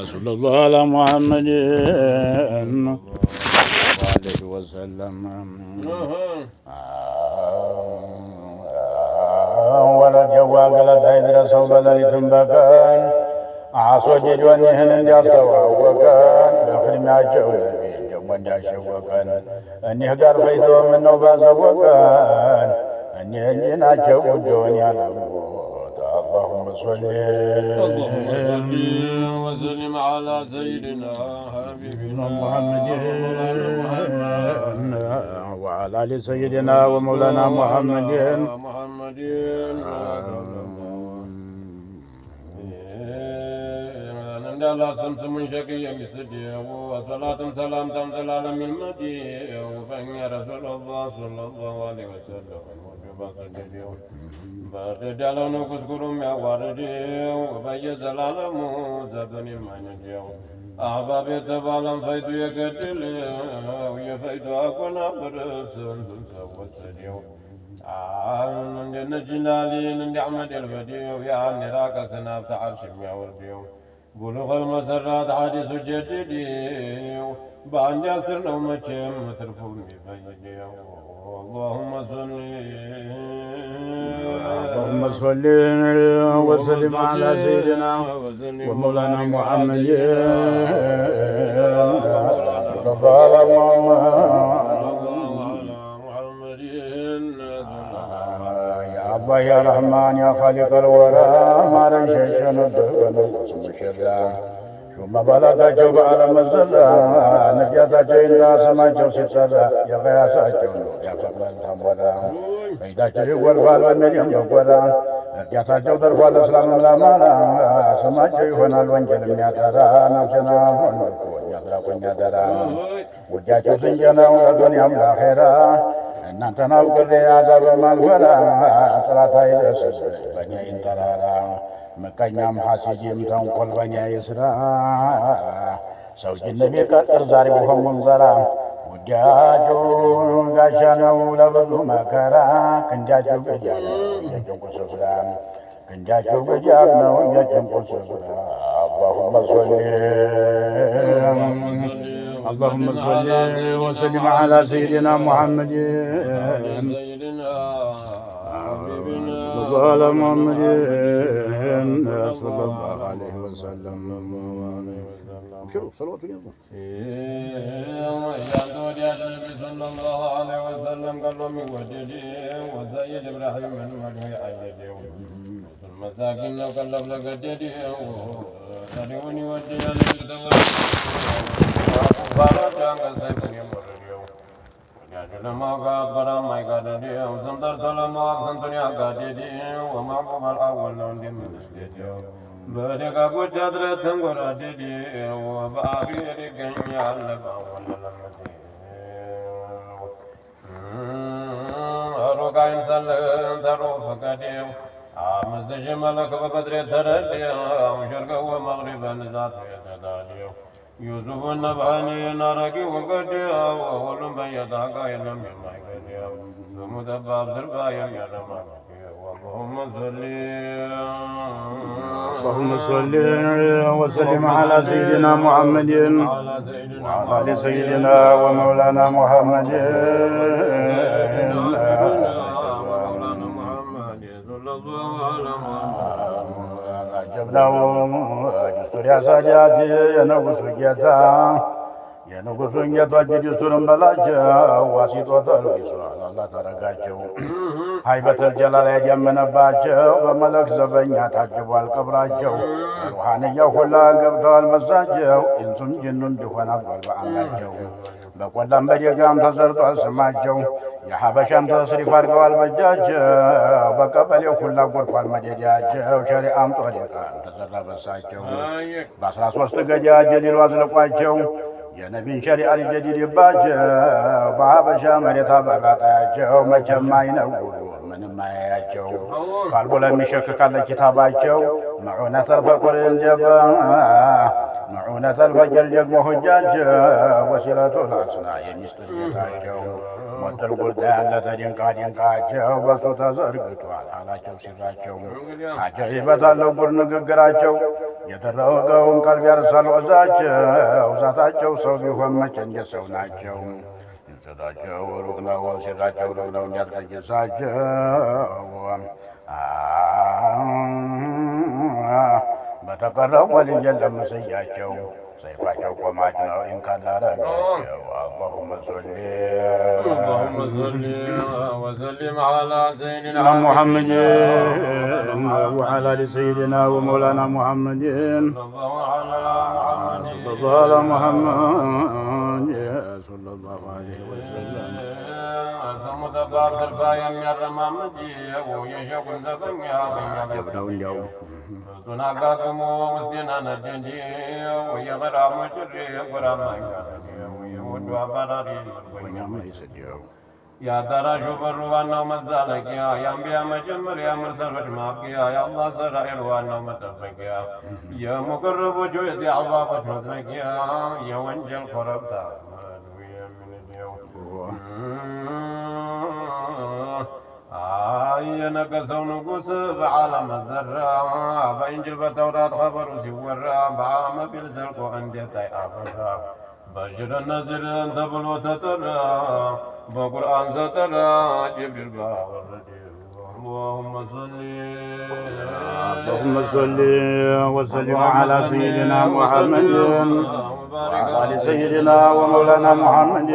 صلى الله على محمد وآله وسلم ولد جواق لدهيد رسول بلالي تنبكان عصوج جوانيهن اندي أصتواوكان بخر معجو نبي جوان جاشوكان اني هقار فيدو من نوبازوكان اني انجنا جو جواني على موت اللهم صل وسلم على سيدنا حبيبنا محمد وعلى آل سيدنا ومولانا محمد لا سمس من شكي مسدي وصلاة سلام تمثل على من مدي وفن رسول الله صلى الله عليه وسلم بعد جلون كسكرم يا واردي وبيز العالم زبني ما نجيو أحبابي تبالم فيدو يكتل ويفيدو أكون برسل سوى سديو نجنالي نعمد البديو يا نراك سناب تعرش يا ورديو بلغ المسرات حديث جديدي بان ياسر نومتشم ترفوني فيديو اللهم صل وسلم على سيدنا ومولانا محمد صلى الله على محمد يا الله يا رحمن يا خالق الورى ما رنششن الدهن وسمشرا ثم بلغتشو على مزلا نجاتشو إلا سماچو سترا يا غياساچو يا قبل الحمولا فإذا والفال والمريم يقولا نجاتشو درفال اسلام الامانا سماچو يهونا الوانجل مياترا نفسنا ونركو نياترا ونياترا وجاچو سنجنا ودنيا ملاخرا እናንተን አውቅሬ አዛብ ማልወራ ጥላት አይደርስስ በእኛ ይንጠራራ ምቀኛም ሐሲጅም ተንኰል በእኛ ይስራ ሰው ጅንብ ይቀጥር ዛሬ በሆሙም ዘራ ውዳጁ ጋሻ ነው ለብዙ መከራ ክንዳቸው ገጃም ነው የጭንቁ ስፍራ ክንዳቸው ገጃም ነው የጭንቁ ስፍራ اللهم صل وسلم على سيدنا محمد على محمد صلى الله عليه وسلم شوف صلوات يلا صلى الله عليه وسلم قال لهم يوددي وسيد ابراهيم من مدعي عيدي المساكين لو كلف لقددي تدعوني ودي Barat jangan saya punya meriu. Jadi nama kata mai kata dia, sebentar dalam waktu sentuhnya kata dia, wamaku berawal nanti menjadi. Berdekat bujadra tenggora dia, wabari dikenya lebawal lemati. Arokain salam taruh fakadia. Amasih malak babadre teradia, syurga wa maghriban zati teradia. يوسف النبهاني ناركي وقديا وولم بيداك يلم يمايكديا ثم دباب دربايا يرمى اللهم صل وسلم على سيدنا محمد وعلى سيدنا ومولانا محمد جبناهم جسوريا ساجاتي ينغسو جيتا ينغسو جيتا جسورم بلاجا واسيطو تلويسو على الله ترقاچو هيبة الجلال يجمنباچو بملك زبنيا تاجبو القبراچو روحانيا كلا قبطو المساجو انسون جنون دخوانا بالبعملاچو بقولن بجيقام تزرطو السماچو የሐበሻም ተስሪፍ አድርገዋል በእጃቸው በቀበሌው ሁላ ጎርፏል መደዳቸው ሸሪዓም ጦሪቃን ተዘረበሳቸው በ13 ገጃ ጀሊሉ አዝለቋቸው የነቢን ሸሪዓ ሊጀዲድባቸው በሐበሻ መሬት አበራጣያቸው መቼም አይነውሩ ምንም አያያቸው ካልቦ ለሚሸክ ካለ ኪታባቸው መዑነ ተርፈቁር እንጀባ መዑነ እውነት አልፈጀር ደግሞ ሁጃቸው ወሲለቱ ላስና የሚስጥር ጌታቸው ሞተር ጉዳይ ያለ ተድንቃ ድንቃቸው በሱ ተዘርግቷል አላቸው ሲራቸው አጃኢበታለው ጉድ ንግግራቸው የተረገውን ቀልብ ያርሳል ወዛቸው ዛታቸው ሰው ቢሆን መቼ እንደ ሰው ናቸው እንሰዳቸው ሩቅ ነው ሲራቸው ሩቅ ነው እንዲያስቀይሳቸው በተቀረው ወልይ የለም መስያቸው ሰይፋቸው ቆማጭ ነው ኢንካላረጋቸው اللهم صل وسلم على سيدنا محمد وعلى ال سيدنا ومولانا محمد صلى الله على محمد صلى الله عليه وسلم سمدبار الفايا يرمامد ويشق زكنيا يبدأ اليوم تناقاكم ومسكنا ندندي ويغرام جري غرام ودوا براري يا ترى شوفر وانا مزالك يا انبياء مجمر يا مرسل ماقيا يا الله سرائر وانا متفقيا يا مقرب وجود يا الله فتمتك يا وانجل قربتا የነገሰው ንጉሥ በዓለም ዘራ በእንጅል በተውራት ኸበሩ ሲወራ በአመቢል ዘልቆ እንዴት አፈራ በሽር ነዝርን ተብሎ ተጠራ በቁርአን ዘጠራ ጅብሪል ባወረደ اللهم صل وسلم على سيدنا محمد وعلى سيدنا ومولانا محمد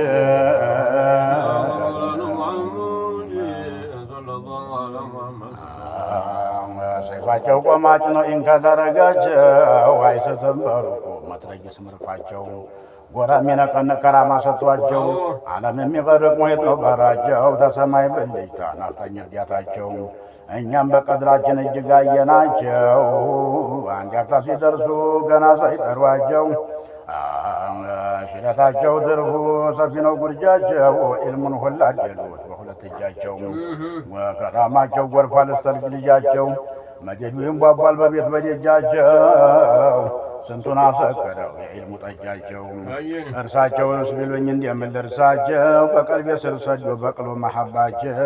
ሰይፋቸው ቆማጭ ነው ኢንካላረጋቸው አይሰተም በሩቁ መትረጊስ ምርፋቸው ጎራ የሚነቀንቅ ከራማ ሰጥቷቸው ዓለም የሚቀርቅ ሙሂጥ ነው በራቸው ተሰማይ ብልጭታ ናፍጠኝ እርዳታቸው እኛም በቀድራችን እጅግ አየናቸው አንድ አፍታ ሲደርሱ ገና ሳይጠሯቸው ሽለታቸው ትርፉ ሰፊ ነው ጉርጃቸው ኢልሙን ሁላ አደሉት በሁለት እጃቸው ከራማቸው ጎርፏል እስተልጅ ልጃቸው መጀዱ ይንቧቧል በቤት በደጃቸው ስንቱን አሰከረው የዒልሙ ጠጃቸው እርሳቸውስ ቢሉኝ እንደምን ልርሳቸው በቀልቤ ስር ሰዶ በቅሎ መሐባቸው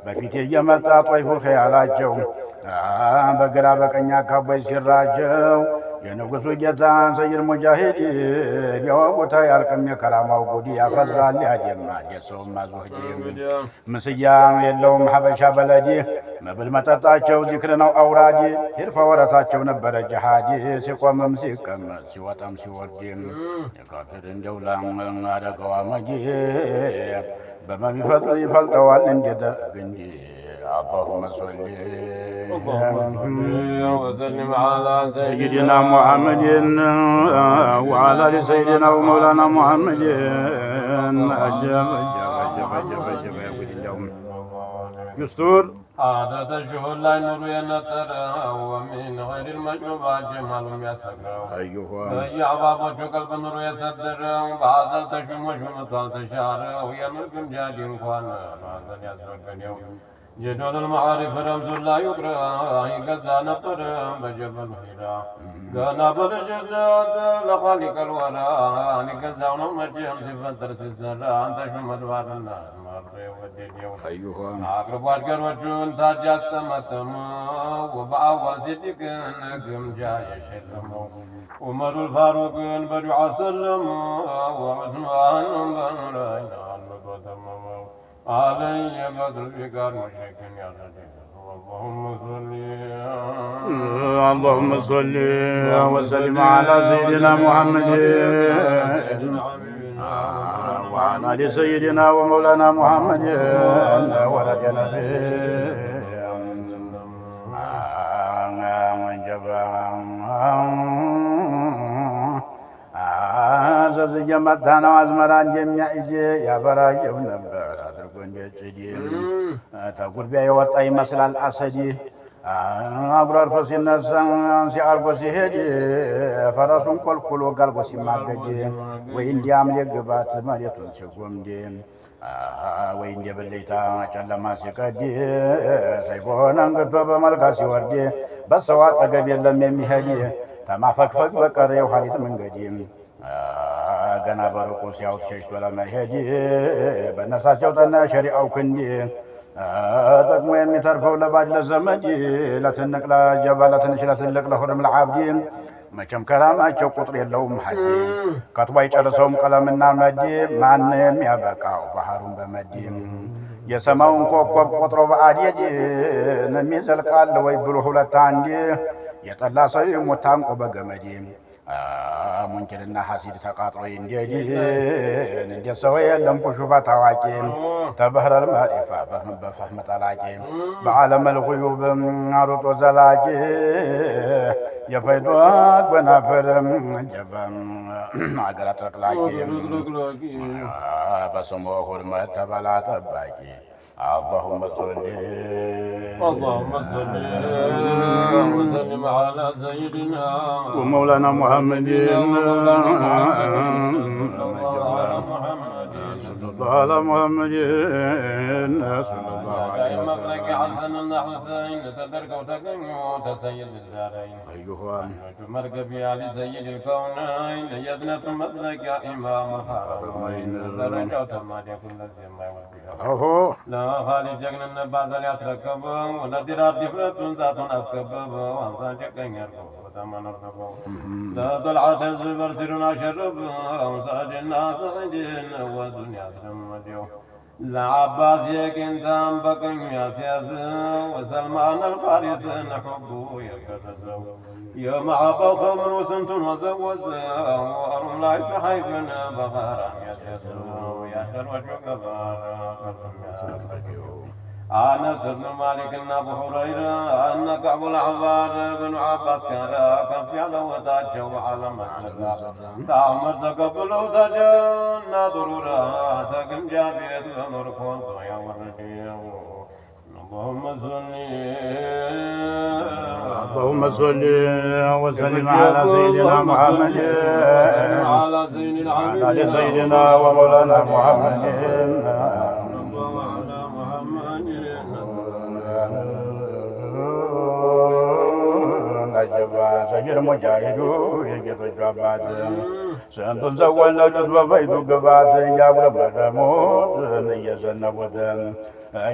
በፊቴ እየመጣ ጦይፉ ኸያላቸው በግራ በቀኝ አካባይ ሲራቸው የንጉሡ ጌታ ሰይድ ሙጃሂድ ቢያወጉት አያልቅም የከራማው ጉዲ ያፈዛል ያደማ የሰውም አዝወህዲ ምስያ የለውም ሐበሻ በለዲ መብል መጠጣቸው ዚክር ነው አውራዲ ሂርፈ ወረታቸው ነበረ ጅሃዲ ሲቆምም ሲቀመጥ ሲወጣም ሲወርድ የካፊር እንደውላ አደገዋ መጂ በመሚፈጥር ይፈልጠዋል እንደ ደግ እንዲ اللهم صل وسلم على سيدنا محمد وعلى ال سيدنا ومولانا محمد أجب يستور عادة الشهور لا نور ينطر ومن غير المشروبات جمال يسكر أيها يا بابا قلب نور يصدر بعض التشم وشم تشار ويملك جاد خوان هذا يسرق اليوم جدول المعارف رمز لا يقرأ يقزى نطر بجبل الهراء قانا برجدات لخالق الورى يقزى ونمجم سفتر سسرى أنت شمد وار الناس مرة ودي اليوم أيها أقرب واشقر وجون تاجات تمتم وبأول صدق نقم جاي شلم عمر الفاروق بدعا سلم وعثمان بن رينا المقدم علي بدر الفقار مشرك يا صديق اللهم صل وسلم على سيدنا محمد وعلى ال سيدنا ومولانا محمد ولد نبي من جبا زز جمتنا أزمران جميع إجي يا برايو نبر أدركون جدي تقول بيا وطاي مثل الأسد أبرار فسينا سيارغو سيهدي فرسون كل كلو قلبو سيماغدي وين ديام يقبات مريتون سيقوم دي وين دي بليتا چلما سيقدي سيبون انقرطو بملكا سيوردي بس وات أقب يلم يميهدي ተማፈግፈግ በቀር የኋሊት መንገድ ገና በሩቁ ሲያዩት ሸሽቶ ለመሄድ በነሳቸው ጠና ሸሪዓው ክንድ ጠቅሞ የሚተርፈው ለባድ ለዘመድ ለትንቅ ለጀባ ለትንሽ ለትልቅ ለሁርም ለዓብዲ መቼም ከራማቸው ቁጥር የለውም ሐዲ ከትቦ አይጨርሰውም ቀለምና መዲ ማንም ያበቃው ባህሩን በመዲ የሰማውን ኮከብ ቆጥሮ በአዴድ የሚዘልቃል ወይ ብሎ ሁለት አንድ የጠላ ሰው ሙታንቆ በገመድ ሙንኪርና ሐሲድ ተቃጥሮ እንደ ሰው የለም ኩሹፋ ታዋቂ ተበህረል ማሪፋ በፈህም ጠላቂ በዓለም الغيوب አሩጦ ዘላቂ የፈይዶ በናፈር ጀበም አገር አጥለቅላቂ በስሙ ሁርመት ተበላ ጠባቂ اللهم صل وسلم على سيدنا ومولانا محمد على محمد صلى الله عليه وسلم لك حسن حسين تدرك وتقيم سيد الدارين أيها مركب على سيد الكونين يدنة مثلك يا إمام الحرمين درجة ما يكون الجمع أوه لا خالد جغن النباز يتركب وندرات دفرة ذات أسكبب وأنت جكن يركب وثمن ارتكب لا طلعت الزبر سرنا شرب وسعد الناس عدين والدنيا ترمجو لا عباس يكن بكن يا سياس وسلمان الفارس نحبه يكرزو يا معبا خمر وسنت وزوز وأرم لا يفحيفنا بغارا يسيسو يا شروج كبارا أنس بن مالك أبو هريرة أن كعب الأحبار بن عباس كان كف على وتاجه وعلى مسجد تعمد تقبلوا تجنا ضرورا تكن جابيت الأمر كنت يا ورجيه اللهم صل وسلم على سيدنا محمد على سيدنا ومولانا محمد سجل مجاهد يجد الجبات سنتن زولت وبيت قبات يا ولمرموت يزنبوت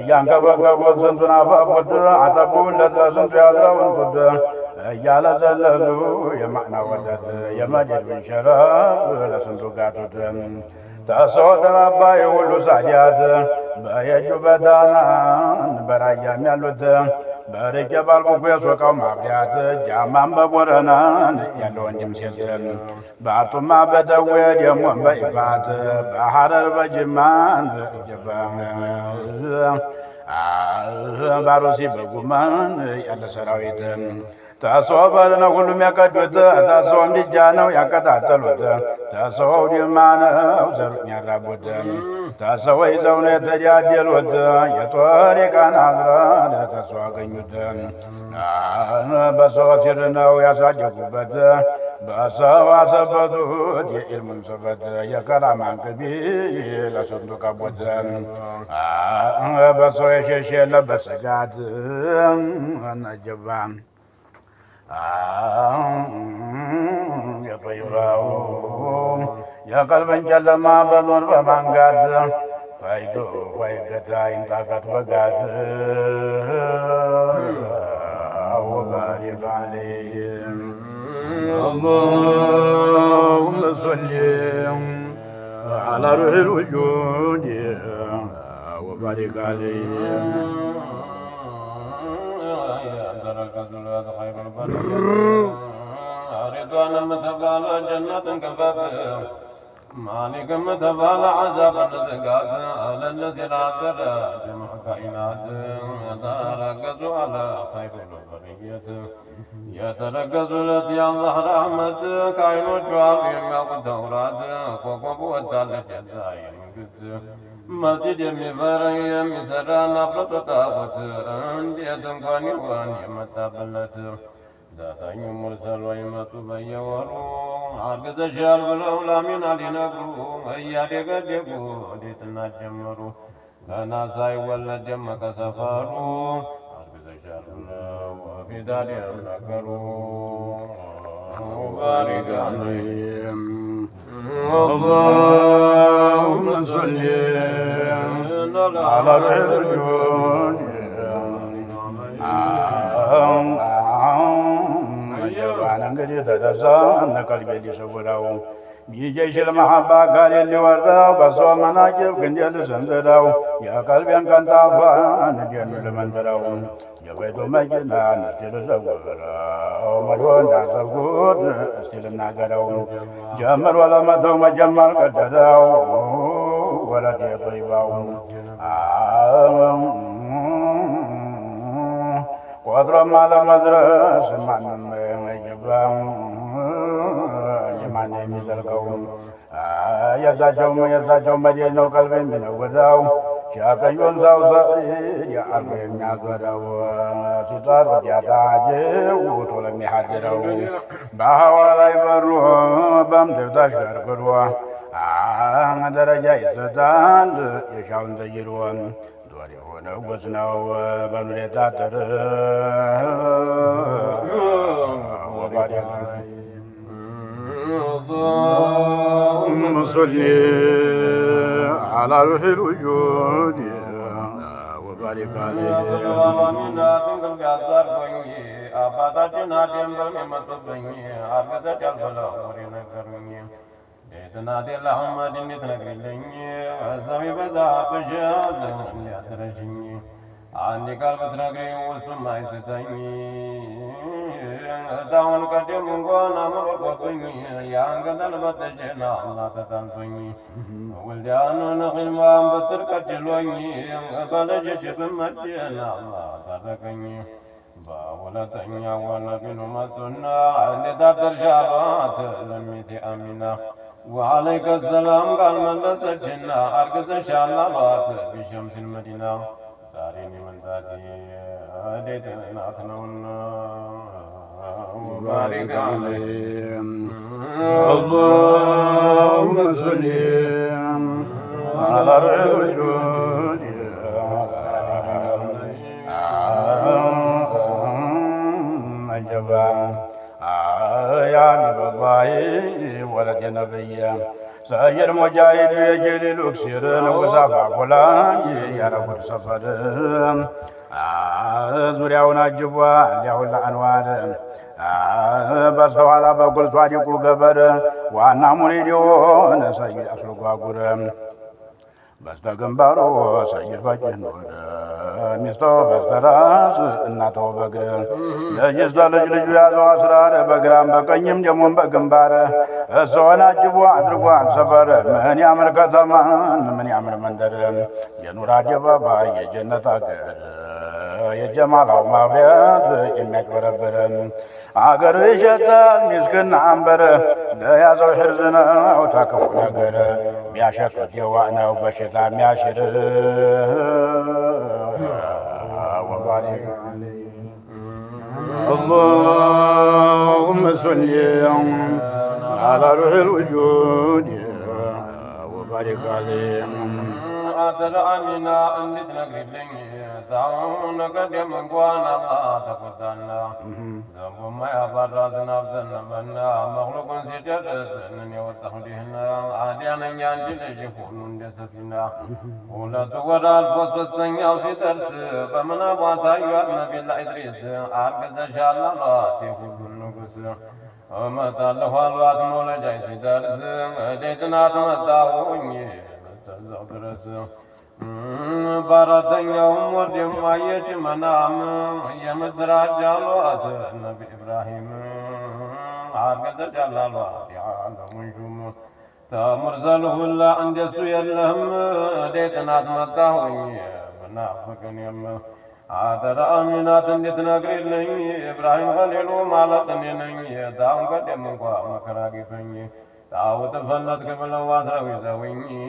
ያንገበገቡት ስንቱን አፋፉት አጠቡለት ለስንቱ ያዝረውን ቁት እያለ ዘለሉ የማዕና ወተት የመዲድ ብንሸረብ ለስንቱ ጋቱት ተሰው ተራባ የሁሉ ሳዲያት በየጁ በዳናን በራያም ያሉት በርቄ ባልኩኩ የሶቃው ማብሪያት ጃማን በቦረናን ያለ ወንድም ሴት በአርጡማ በደዌ ደሞን በኢፋት በሐረር በጅማን ባሮሲ በጉማን ያለ ሰራዊት ተሰው በልነው ሁሉም ያቀዱት ተሰው እንዲጃ ነው ያቀጣጠሉት ተሰው ድማ ነው ዘሩኝ ያራቡት ተሰው ይዘው ነው የተጃጀሉት የጦር የቃን አዝራን ተሰው አገኙት በሰው ሲር ነው ያሳደጉበት በሰው አሰበቱት የኢልሙን ስበት የከራማን ቅቢ ለስንቱ ቀቦት በሰው የሸሽ የለበት ስጋት ነጀባ የጠይባው የቀልብን ጨለማ በኖር በማንጋት ፋይዶ ፋይገታ ይንጣቀት በጋት وبارك عليهم اللهم صل على روح الوجود وبارك عليهم رضوان متبالى جنة كفاف مالك متبالى عذاب النزقات على النزرات جمع كائنات يتركزوا على خير البرية يتركزوا لدي الله رحمة كائنات شعب يميق الدورات كوكب والدالة جزائي مسجد يمفرن يمسرى نفلة طاقت عندي تنقاني واني متابلت ذاتي مرسل ويمت بيورو عرقز الشال بالأولى من علي نقرو هيا ديقا ديقو ديتنا جمرو كان ساي ولا جمك سفارو عرقز الشال بالأولى وفي داري نقرو وبارك عليهم اللهم صل على الرجل أنا قد تدزان قلبي لسبراو بيجيش المحبة قال اللي وراو بصوا مناجب كنديل سنزراو يا قلبي ان كنت عفان جن لمن تراو يا بيتو مجنا نستيل زوراو ملون داسقود استيل ناقراو جمر ولا مدو مجمر قدراو ولا تيطيباو وضرب على مدرس من يجبام يمان يمزلقو يزاجو مدينو قلبي من وداو شاك ينزاو صغير يا عربي يمزلقو ستار ودياتاجي وطول ميحادرو باهوالا يبرو بامتفتاش كركروا درجة يستان يشاون تجيرون وزناو بنريتاتر وبارك اللهم صل على روح الوجود وبارك عليه تنادي اللهم دني تنقلني وزوي بذا بجاد اللي أترجني عندي قلب تنقلي وسمع يستني داون قدم وانا مرقبني يا انقذ البتجنا الله تتنفني ولدان نقل ما بترك جلوني بلجش بمجنا الله تركني باولتني ونبي نمتنا لذات الشعبات لميتي امينه وعليك السلام قال من لسجنا أرقص شالالات بشمس المدينة ساريني من ذاتي هديتنا أثنونا وبارك عليهم اللهم صل على الوجود يا نبي الله ولد نبيا سير مجاهد يجري الأكسير وزافع فلان يا رب السفر زورياونا جبوا ليهو الأنوار بس على بقول صادقو قبر وانا مريدون سيد أسلق وقر بس تقنبارو سيد فجنور مستو بس تراس እናተው በግር ለጅስ ለልጅ ያዘው አስራር በግራም በቀኝም ደሞን በግንባር እሷን አጅቦ አድርጓል ሰፈር ምን ያምር ከተማ ምን ያምር መንደር የኑር አደባባይ የጀነት አገር የጀማላው ማብሪያት የሚያጭበረብር አገር ይሸጣል ሚስክና አንበር ለያዘው ሕርዝ ነው ተክፉ ነገር ሚያሸጡት የዋህ ነው በሽታ ሚያሽር وبارك اللهم صل على روح الوجود وبارك عليهم أترأنينا أن تنقلني تعون قدم قوانا الله تقدنا ذنب ما يبرزنا بذنبنا مخلوق سجدنا وتخليهنا عادينا ينجل جفون دسفنا ولا تورى الفصل وسترس فمن أبواتا يؤمن بالله إدريس أرقز شاء الله تخذ النقص ومتى له الوات مولا جايس درس ديتنا تمتاوني تزغرس بارتن يوم ودم ويش منام يمزرع جالوات النبي إبراهيم أرقز جلالوات عالم شم تمرزله الله عند سوير لهم ديتنا تمتاوني بنافقني الله عادر آمينات نتنقر لي إبراهيم خليل ومالتني ني داون قدم مكراقي فني داود فلت قبل واسروي زويني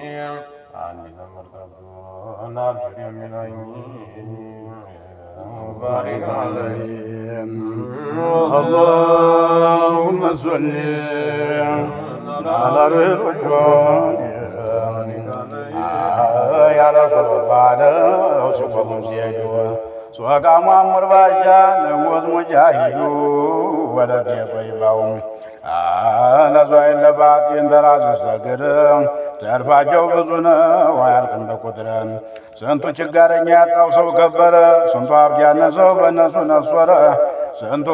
عني نمرتبو نار شريم مني وبارك عليهم اللهم صل على الرجل يا رسول الله وسبحانه وتعالى سوغا مامور باجا نوز مجاهدو ولد يباو ለዟይን ለባጤን ተራዝ ሰግድ ተርፋቸው ብዙ ነው አያልቅም በቁጥር ስንቱ ችጋረኛ ያጣው ሰው ከበረ ስንቱ ሀብት ያነሰው በእነሱ ነሶረ ስንቱ